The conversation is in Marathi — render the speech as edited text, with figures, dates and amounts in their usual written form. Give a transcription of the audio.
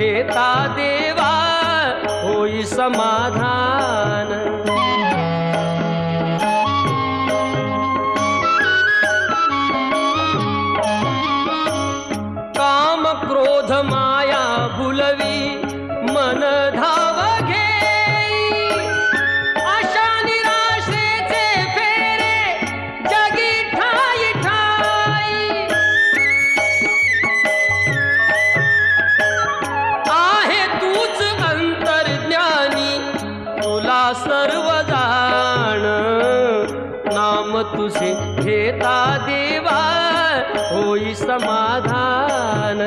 घेता देवा होई समाधान। काम क्रोध माया भुलवी मन धाव घेई, आशा निराशेचे फेरे जगी ठाई ठाई। आहे तूच अंतर्ज्ञानी तुला सर्व जाण, नाम तुझे घेता देवा होई समाधान।